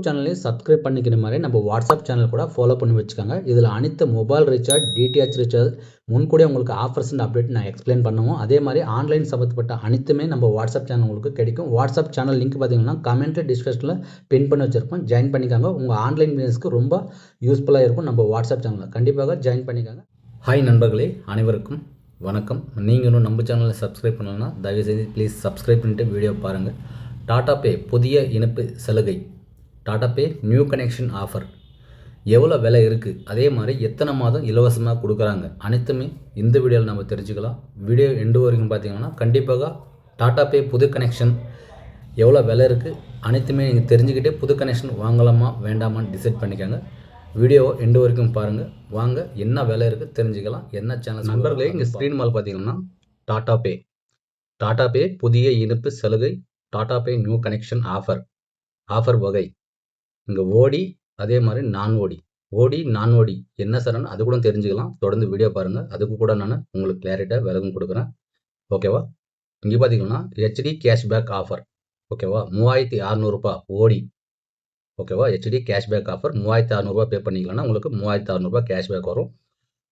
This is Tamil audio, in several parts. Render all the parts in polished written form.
சேனலையும் சப்ஸ்கிரைப் பண்ணிக்கிற மாதிரி நம்ம வாட்ஸ்அப் சேனல் கூட ஃபாலோ பண்ணி வச்சுக்கோங்க. இதில் அனைத்து மொபைல் ரீசார்ஜ், டிடிஹெச் ரீசார்ஜ் முன்கூடியே உங்களுக்கு ஆஃபர்ஸ் அண்ட் அப்டேட் நான் எக்ஸ்பிளைன் பண்ணுவோம். அதே மாதிரி ஆன்லைன் சம்மந்தப்பட்ட அனைத்துமே நம்ம வாட்ஸ்அப் சேனல் உங்களுக்கு கிடைக்கும். வாட்ஸ்அப் சேனல் லிங்க் பார்த்தீங்கன்னா கமெண்ட் டிஸ்கிரிப்ஷனில் பின் பண்ணி வச்சிருப்போம். ஜாயின் பண்ணிக்காங்க. உங்கள் ஆன்லைன் பிஸ்னஸ்க்கு ரொம்ப யூஸ்ஃபுல்லாக இருக்கும். நம்ம வாட்ஸ்அப் சேனலில் கண்டிப்பாக ஜாயின் பண்ணிக்காங்க. ஹாய் நண்பர்களே, அனைவருக்கும் வணக்கம். நீங்கள் இன்னும் நம்ம சேனலில் சப்ஸ்கிரைப் பண்ணலன்னா தயவுசெய்து ப்ளீஸ் சப்ஸ்கிரைப் பண்ணிட்டு வீடியோ பாருங்கள். டாடா பே புதிய இணைப்பு சலுகை, டாடா பே நியூ கனெக்ஷன் ஆஃபர் எவ்வளோ விலை இருக்குது, அதே மாதிரி எத்தனை மாதம் இலவசமாக கொடுக்குறாங்க, அனைத்துமே இந்த வீடியோவில் நம்ம தெரிஞ்சுக்கலாம். வீடியோ எண்டு வரைக்கும் பார்த்தீங்கன்னா கண்டிப்பாக டாடா பே புது கனெக்ஷன் எவ்வளோ விலை இருக்குது அனைத்துமே நீங்கள் தெரிஞ்சுக்கிட்டே புது கனெக்ஷன் வாங்கலாமா வேண்டாமான்னு டிசைட் பண்ணிக்கோங்க. வீடியோ எண்டு வரைக்கும் பாருங்கள். வாங்க என்ன விலை இருக்குது தெரிஞ்சுக்கலாம். என்ன சேனல் நண்பர்களே, இங்கே ஸ்க்ரீன் மேல் பார்த்தீங்கன்னா டாடா பே புதிய இணைப்பு சலுகை, டாடா பே நியூ கனெக்ஷன் ஆஃபர் வகை. இங்கே ஓடி அதே மாதிரி நான் ஓடி என்ன சார்னு அது கூட தெரிஞ்சுக்கலாம். தொடர்ந்து வீடியோ பாருங்கள். அதுக்கு கூட நான் உங்களுக்கு கிளாரிட்டியாக விளக்கம் கொடுக்குறேன். ஓகேவா? இங்கே பார்த்தீங்கன்னா ஹெச்டி கேஷ்பேக் ஆஃபர். ஓகேவா? 3600 ஓடி. ஓகேவா? ஹெச்டி கேஷ்பேக் ஆஃபர் 3600 பே பண்ணிக்கலாம்னா உங்களுக்கு 3600 கேஷ்பேக் வரும்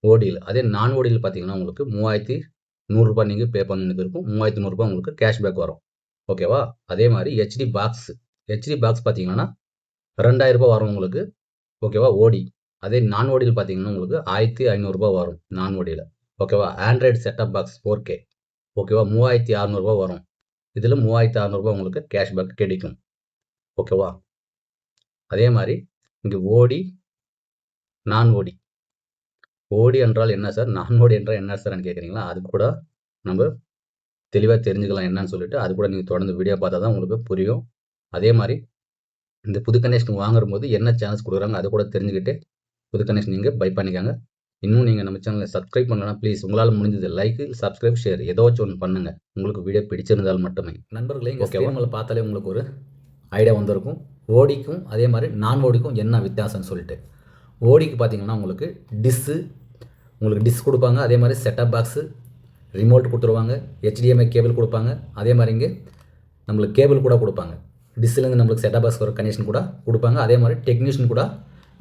ஓடியில். அதே நான் ஓடியில் பார்த்தீங்கன்னா உங்களுக்கு 3100 நீங்கள் பே பண்ணிட்டு இருக்கும். 3100 உங்களுக்கு கேஷ்பேக் வரும். ஓகேவா? அதே மாதிரி ஹெச்டி பாக்ஸ் பார்த்தீங்கன்னா 2000 வரும் உங்களுக்கு. ஓகேவா? ஓடி. அதே நான் ஓடியில் பார்த்தீங்கன்னா உங்களுக்கு 1500 வரும் நான் ஓடியில். ஓகேவா? Android setup box 4K. ஓகேவா? 3600 வரும். இதில் 3600 உங்களுக்கு கேஷ்பேக் கிடைக்கும். ஓகேவா? அதே மாதிரி இங்கே நான் ஓடி என்றால் என்ன சார், நான் ஓடி என்றால் என்ன சார்ன்னு கேட்குறீங்களா? அது கூட நம்ம தெளிவாக தெரிஞ்சுக்கலாம் என்னன்னு சொல்லிட்டு அது கூட நீங்கள் தொடர்ந்து வீடியோ பார்த்தா தான் உங்களுக்கு புரியும். அதே மாதிரி இந்த புது கனெக்ஷன் வாங்குற போது என்ன சேனல்ஸ் கொடுக்குறாங்க அது கூட தெரிஞ்சுக்கிட்டு புது கனெக்ஷன் நீங்கள் பை பண்ணிக்காங்க. இன்னும் நீங்கள் நம்ம சேனலை சப்ஸ்கிரைப் பண்ணலாம். ப்ளீஸ் உங்களால் முடிஞ்சது லைக், சப்ஸ்கிரைப், ஷேர் ஏதாச்சும் ஒன்று பண்ணுங்கள். உங்களுக்கு வீடியோ பிடிச்சிருந்தால் மட்டுமே. நண்பர்களே, ஓகே, உங்களை பார்த்தாலே உங்களுக்கு ஒரு ஐடியா வந்திருக்கும். ஓடிக்கும் அதே மாதிரி நான் ஓடிக்கும் என்ன வித்தியாசம்னு சொல்லிட்டு. ஓடிக்கு பார்த்தீங்கன்னா உங்களுக்கு டிஸ் கொடுப்பாங்க. அதே மாதிரி செட்டப் பாக்ஸு, ரிமோட் கொடுத்துருவாங்க, HDMI கேபிள் கொடுப்பாங்க. அதே மாதிரி இங்கே நம்மளுக்கு கேபிள் கூட கொடுப்பாங்க. டிஸ்லேருந்து நம்மளுக்கு செட்டப் பாக்ஸ் ஒரு கனெக்ஷன் கூட கொடுப்பாங்க. அதே மாதிரி டெக்னீஷியன் கூட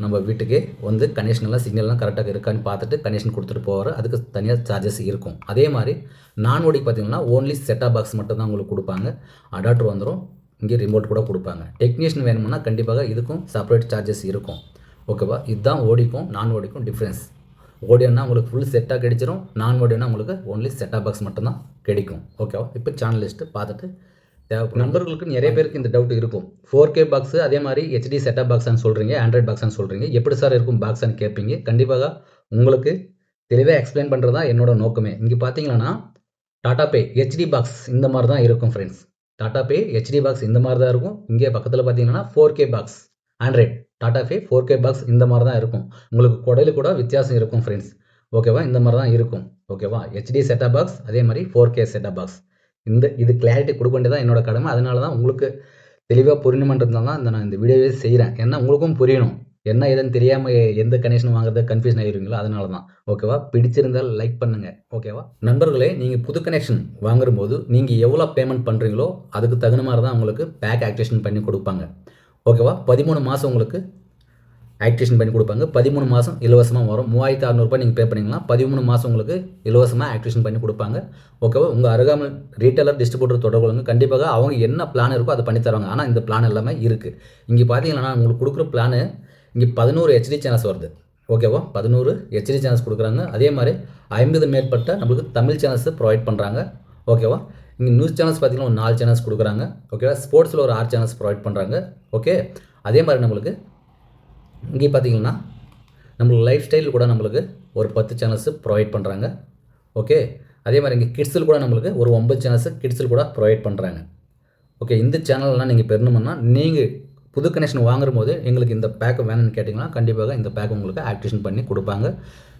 நம்ம வீட்டுக்கு வந்து கனெக்ஷன்லாம் சிக்னல்லாம் கரெக்டாக இருக்கான்னு பார்த்துட்டு கனெக்ஷன் கொடுத்துட்டு போகிற அதுக்கு தனியாக சார்ஜஸ் இருக்கும். அதே மாதிரி நான் ஓடிக்கு பார்த்தீங்கன்னா ஓன்லி செட்டப் பாக்ஸ் மட்டும் தான் உங்களுக்கு கொடுப்பாங்க. அடாப்டர் வந்துடும். இங்கே ரிமோட் கூட கொடுப்பாங்க. டெக்னீஷியன் வேணும்னா கண்டிப்பாக இதுக்கும் செப்பரேட் சார்ஜஸ் இருக்கும். ஓகேவா? இதுதான் ஓடிக்கும் நான் ஓடிக்கும் டிஃப்ரென்ஸ். ஓடியோன்னா உங்களுக்கு ஃபுல் செட்டாக கிடைச்சிரும். நான் ஓடியோன்னா உங்களுக்கு ஓன்லி செட்டாக பாக்ஸ் மட்டும்தான் கிடைக்கும். ஓகேவா? இப்போ சேனல் லிஸ்ட்டு பார்த்துட்டு தேவைப்படும் நண்பர்களுக்கு நிறைய பேருக்கு இந்த டவுட் இருக்கும். 4K பாக்ஸு அதே மாதிரி ஹெச்டி செட்டாக பாக்ஸ்ன்னு சொல்கிறீங்க, ஆண்ட்ராய்ட் பாக்ஸ்ன்னு சொல்கிறீங்க, எப்படி சார் இருக்கும் பாக்ஸ்ன்னு கேட்பீங்க. கண்டிப்பாக உங்களுக்கு தெளிவாக எக்ஸ்பிளைன் பண்ணுறது தான் என்னோட நோக்கமே. இங்கே பார்த்தீங்கன்னா டாடா பே ஹெச்டி பாக்ஸ் இந்த மாதிரி தான் இருக்கும் ஃப்ரெண்ட்ஸ். டாடா பே ஹெச்டி பாக்ஸ் இந்த மாதிரி தான் இருக்கும். இங்கே பக்கத்தில் பார்த்தீங்கன்னா 4K பாக்ஸ் ஆண்ட்ராய்ட் டாடா பே 4K பாக்ஸ் இந்த மாதிரி தான் இருக்கும். உங்களுக்கு கொடையில் கூட வித்தியாசம் இருக்கும் ஃப்ரெண்ட்ஸ். ஓகேவா? இந்த மாதிரி தான் இருக்கும். ஓகேவா? ஹெச்டி செட்டப் பாக்ஸ் அதே மாதிரி 4K செட்டப் பாக்ஸ். இது கிளாரிட்டி கொடுக்க வேண்டியதான் என்னோட கடமை. அதனால தான் உங்களுக்கு தெளிவாக புரியணுமன்றதுனால தான் நான் இந்த வீடியோவே செய்கிறேன். ஏன்னா உங்களுக்கும் புரியணும். என்ன ஏதுன்னு தெரியாமல் எந்த கனெக்ஷன் வாங்குறது கன்ஃபியூஷன் ஆகிருவீங்களோ அதனால தான். ஓகேவா? பிடிச்சிருந்தால் லைக் பண்ணுங்கள். ஓகேவா? நண்பர்களே, நீங்கள் புது கனெக்ஷன் வாங்கும்போது நீங்கள் எவ்வளோ பேமெண்ட் பண்ணுறீங்களோ அதுக்கு தகுந்த மாதிரி தான் உங்களுக்கு பேக் ஆக்டிவேஷன் பண்ணி கொடுப்பாங்க. ஓகேவா? 13 மாதம் உங்களுக்கு ஆக்டிவேஷன் பண்ணி கொடுப்பாங்க. 13 மாதம் இலவசமாக வரும். 3600 நீங்கள் பே பண்ணிங்கன்னா 13 மாதம் உங்களுக்கு இலவசமாக ஆக்டிவேஷன் பண்ணி கொடுப்பாங்க. ஓகேவா? உங்கள் அருகாமல் ரீட்டைலர், டிஸ்ட்ரிபியூட்டர் தொடர்புங்க. கண்டிப்பாக அவங்க என்ன பிளான் இருக்கோ அதை பண்ணி தருவாங்க. ஆனால் இந்த பிளான் எல்லாமே இருக்குது. இங்கே பார்த்தீங்கன்னா உங்களுக்கு கொடுக்குற பிளானு இங்கே 11 HD சேனல்ஸ் வருது. ஓகேவா? 11 HD சேனல்ஸ் கொடுக்குறாங்க. அதே மாதிரி 50 மேற்பட்ட நம்மளுக்கு தமிழ் சேனல்ஸ் ப்ரொவைட் பண்ணுறாங்க. ஓகேவா? இங்கே நியூஸ் சேனல்ஸ் பார்த்தீங்கன்னா ஒரு 4 சேனல்ஸ் கொடுக்குறாங்க. ஓகேவா? ஸ்போர்ட்ஸில் ஒரு 6 சேனல்ஸ் ப்ரொவைட் பண்ணுறாங்க. ஓகே. அதே மாதிரி நம்மளுக்கு இங்கே பார்த்தீங்கன்னா நம்மளுக்கு லைஃப் ஸ்டைல் கூட நம்மளுக்கு ஒரு 10 சேனல்ஸ் ப்ரொவைட் பண்ணுறாங்க. ஓகே. அதே மாதிரி இங்கே கிட்ஸில் கூட நம்மளுக்கு ஒரு 9 சேனல்ஸ் கிட்ஸில் கூட ப்ரொவைட் பண்ணுறாங்க. ஓகே. இந்த சேனல்லாம் நீங்கள் பெறணும்னா நீங்கள் புது கனெக்ஷன் வாங்குற போது எங்களுக்கு இந்த பேக் வேணும்னு கேட்டிங்கன்னா கண்டிப்பாக இந்த பேக் உங்களுக்கு ஆக்டிவேஷன் பண்ணி கொடுப்பாங்க.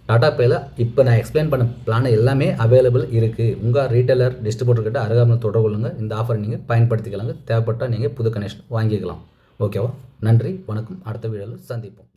டாடா பேயில் இப்போ நான் எக்ஸ்பிளைன் பண்ண பிளான் எல்லாமே அவைலபிள் இருக்குது. உங்கள் ரீட்டைலர், டிஸ்ட்ரிபியூட்டர் கிட்ட அருகாமல் தொடர்பு கொள்ளுங்கள். இந்த ஆஃபர் நீங்கள் பயன்படுத்திக்கலாங்க. தேவைப்பட்டால் நீங்கள் புது கனெக்ஷன் வாங்கிக்கலாம். ஓகேவா? நன்றி, வணக்கம். அடுத்த வீடியோவில் சந்திப்போம்.